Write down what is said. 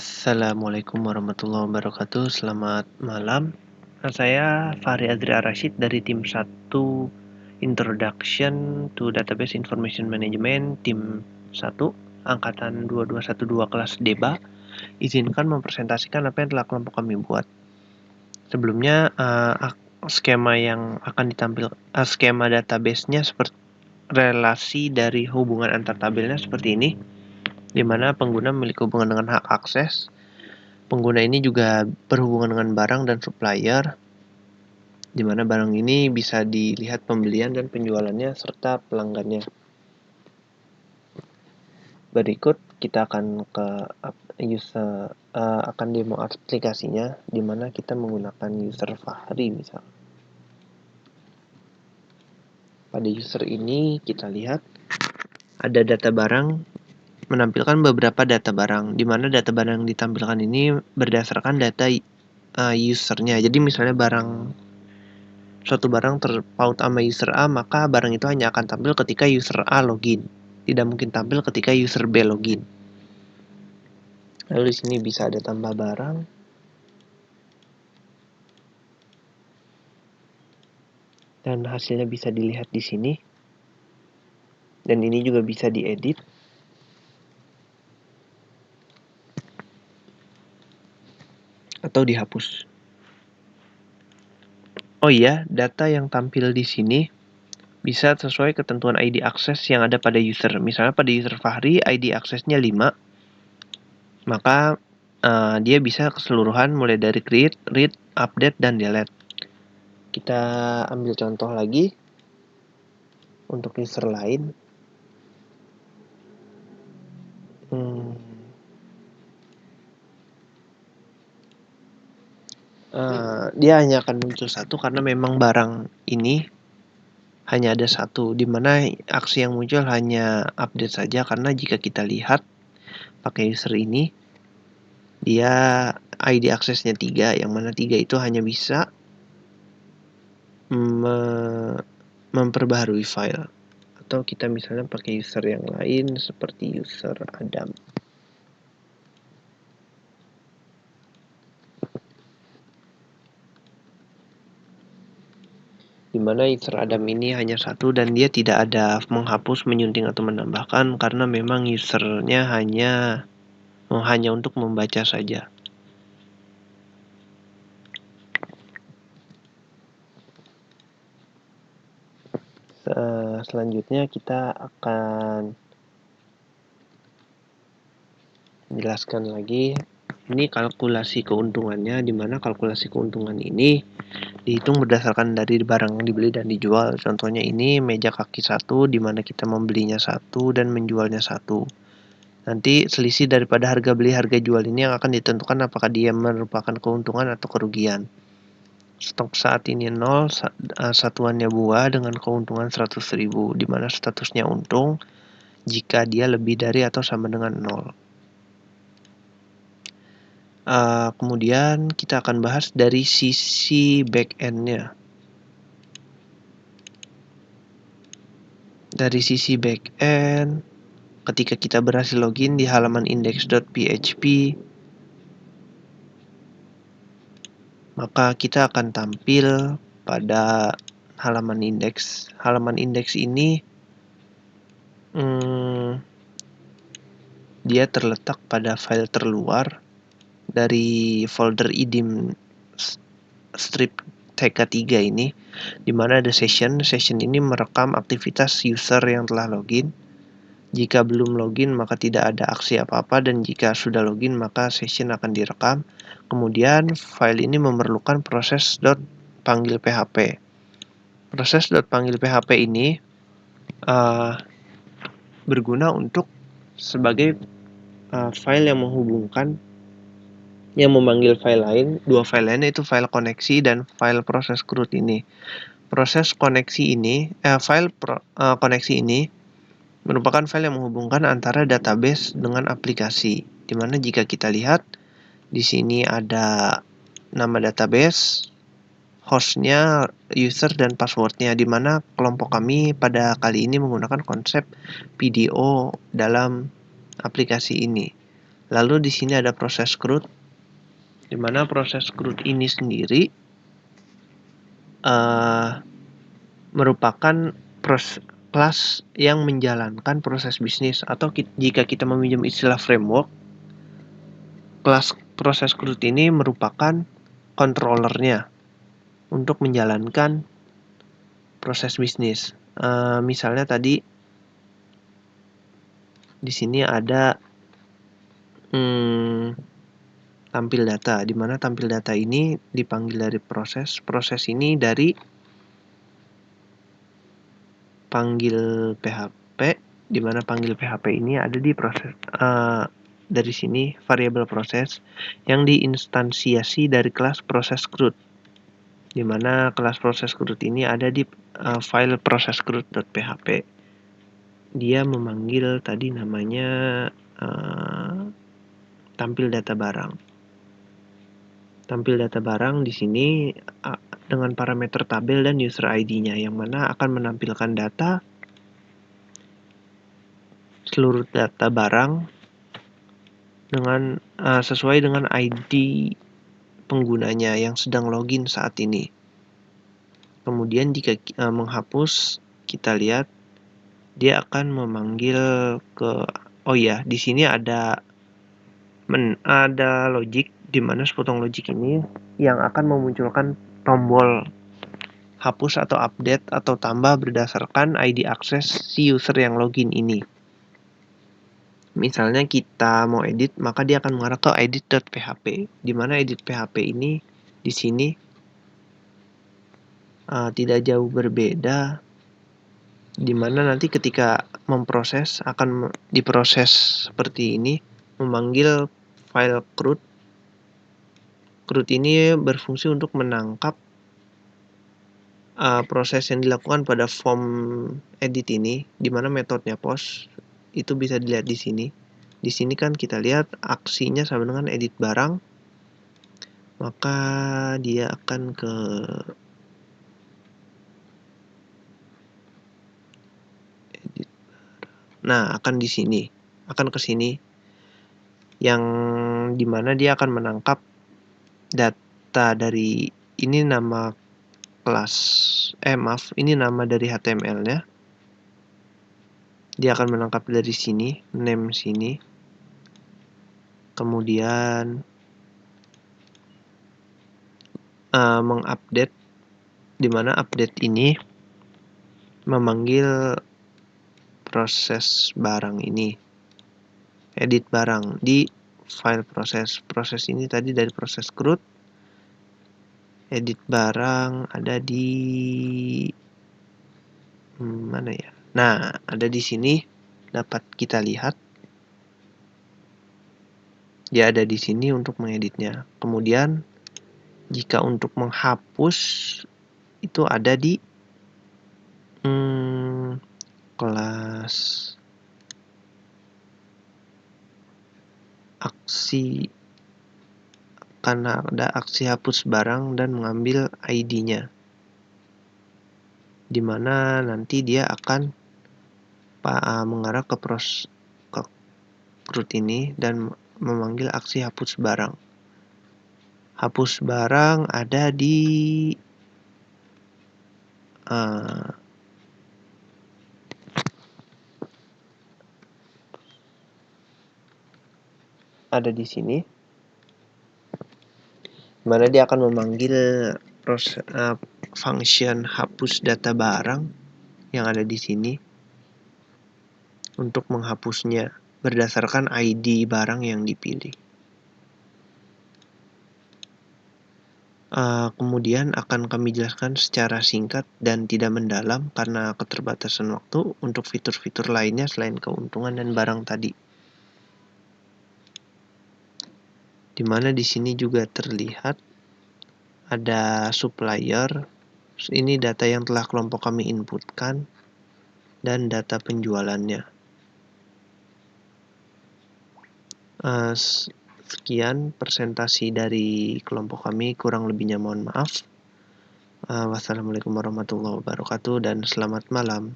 Assalamualaikum warahmatullahi wabarakatuh. Selamat malam. Saya Fahri Azri Rashid dari tim 1 Introduction to Database Information Management, tim 1 angkatan 2212 kelas DEBA. Izinkan mempresentasikan apa yang telah kelompok kami buat. Sebelumnya skema yang akan ditampilkan, skema database-nya seperti relasi dari hubungan antar tabelnya seperti ini, di mana pengguna memiliki hubungan dengan hak akses. Pengguna ini juga berhubungan dengan barang dan supplier, di mana barang ini bisa dilihat pembelian dan penjualannya serta pelanggannya. Berikut kita akan ke akan demo aplikasinya, di mana kita menggunakan user Fahri misal. Pada user ini kita lihat ada data barang, menampilkan beberapa data barang, di mana data barang yang ditampilkan ini berdasarkan data usernya. Jadi misalnya suatu barang terpaut sama user A, maka barang itu hanya akan tampil ketika user A login. Tidak mungkin tampil ketika user B login. Lalu di sini bisa ada tambah barang. Dan hasilnya bisa dilihat di sini. Dan ini juga bisa diedit. Atau dihapus. Oh iya, data yang tampil di sini bisa sesuai ketentuan ID akses yang ada pada user. Misalnya pada user Fahri, ID aksesnya 5. Maka dia bisa keseluruhan mulai dari create, read, update, dan delete. Kita ambil contoh lagi untuk user lain. Dia hanya akan muncul satu karena memang barang ini hanya ada satu, di mana aksi yang muncul hanya update saja. Karena jika kita lihat pakai user ini, dia ID aksesnya 3, yang mana 3 itu hanya bisa memperbaharui file. Atau kita misalnya pakai user yang lain seperti user Adam. Di mana user Adam ini hanya satu dan dia tidak ada menghapus, menyunting, atau menambahkan karena memang usernya hanya untuk membaca saja. Selanjutnya kita akan menjelaskan lagi. Ini kalkulasi keuntungannya, di mana kalkulasi keuntungan ini dihitung berdasarkan dari barang yang dibeli dan dijual. Contohnya ini meja kaki 1, di mana kita membelinya 1 dan menjualnya 1. Nanti selisih daripada harga beli harga jual ini yang akan ditentukan apakah dia merupakan keuntungan atau kerugian. Stok saat ini 0, satuannya buah dengan keuntungan 100.000, di mana statusnya untung jika dia lebih dari atau sama dengan 0. Kemudian kita akan bahas dari sisi back-end-nya. Dari sisi back-end, ketika kita berhasil login di halaman index.php, maka kita akan tampil pada halaman indeks. Halaman indeks ini dia terletak pada file terluar dari folder idim strip TK3 ini, di mana ada session. Session ini merekam aktivitas user yang telah login. Jika belum login maka tidak ada aksi apa-apa, dan jika sudah login maka session akan direkam. Kemudian file ini memerlukan proses .panggil php. Proses .panggil php ini berguna untuk sebagai file yang menghubungkan, yang memanggil file lain. Dua file lainnya itu file koneksi dan file proses CRUD ini. Proses koneksi ini, koneksi ini merupakan file yang menghubungkan antara database dengan aplikasi. Dimana jika kita lihat di sini ada nama database, hostnya, user, dan passwordnya. Dimana kelompok kami pada kali ini menggunakan konsep PDO dalam aplikasi ini. Lalu di sini ada proses CRUD, di mana proses CRUD ini sendiri merupakan kelas yang menjalankan proses bisnis, atau jika kita meminjam istilah framework, kelas proses CRUD ini merupakan controllernya untuk menjalankan proses bisnis. Misalnya tadi di sini ada tampil data, di mana tampil data ini dipanggil dari proses. Proses ini dari panggil PHP, di mana panggil PHP ini ada di proses. Dari sini variabel proses yang diinstansiasi dari kelas proses CRUD, di mana kelas proses CRUD ini ada di file processcrud.php. Dia memanggil tadi namanya tampil data barang. Tampil data barang di sini dengan parameter tabel dan user ID-nya, yang mana akan menampilkan data, seluruh data barang dengan sesuai dengan ID penggunanya yang sedang login saat ini. Kemudian jika menghapus, kita lihat dia akan memanggil ke di sini ada logic, di mana sepotong logic ini yang akan memunculkan tombol hapus atau update atau tambah berdasarkan ID akses si user yang login ini. Misalnya kita mau edit, maka dia akan mengarah ke edit.php, di mana edit.php ini di sini tidak jauh berbeda, di mana nanti ketika memproses akan diproses seperti ini, memanggil file CRUD. CRUD ini berfungsi untuk menangkap proses yang dilakukan pada form edit ini, di mana metodenya post itu bisa dilihat di sini. Di sini kan kita lihat aksinya sama dengan edit barang, maka dia akan ke edit. Nah, akan di sini, akan ke sini, yang dimana dia akan menangkap data dari ini, nama kelas, ini nama dari HTML-nya. Dia akan menangkap dari sini, name sini. Kemudian mengupdate, di mana update ini memanggil proses barang ini, edit barang di file proses. Proses ini tadi dari proses CRUD. Edit barang ada di mana ya? Nah, ada di sini, dapat kita lihat. Dia ada di sini untuk mengeditnya. Kemudian jika untuk menghapus itu ada di kelas aksi, karena ada aksi hapus barang dan mengambil ID-nya, dimana nanti dia akan mengarah ke CRUD ini dan memanggil aksi hapus barang. Hapus barang ada di ada di sini, mana dia akan memanggil function hapus data barang yang ada di sini untuk menghapusnya berdasarkan ID barang yang dipilih. Kemudian akan kami jelaskan secara singkat dan tidak mendalam karena keterbatasan waktu untuk fitur-fitur lainnya selain keuntungan dan barang tadi. Dimana di sini juga terlihat ada supplier. Ini data yang telah kelompok kami inputkan dan data penjualannya. Sekian presentasi dari kelompok kami, kurang lebihnya mohon maaf. Wassalamualaikum warahmatullahi wabarakatuh dan selamat malam.